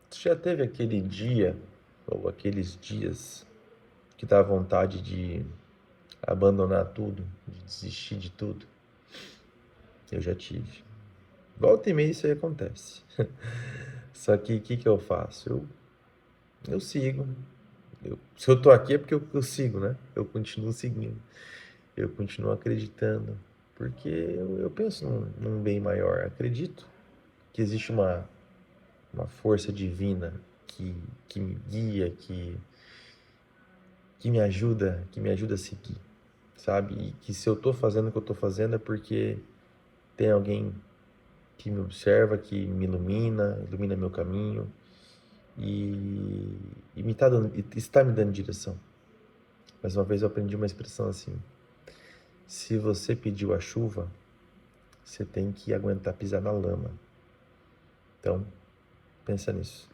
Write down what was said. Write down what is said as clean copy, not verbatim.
Você já teve aquele dia, ou aqueles dias, que dá vontade de abandonar tudo, de desistir de tudo? Eu já tive. Volta e meia isso aí acontece. Só que o que que eu faço? Eu sigo. Se eu tô aqui é porque eu sigo, né? Eu continuo seguindo. Eu continuo acreditando. Porque eu penso num bem maior. Acredito que existe uma força divina que me guia, que me ajuda a seguir, sabe? E que se eu tô fazendo o que eu tô fazendo é porque tem alguém que me observa, que me ilumina, ilumina meu caminho e, e me tá dando, e está me dando direção. Mais uma vez eu aprendi uma expressão assim: se você pediu a chuva, você tem que aguentar pisar na lama. Então, pensa nisso.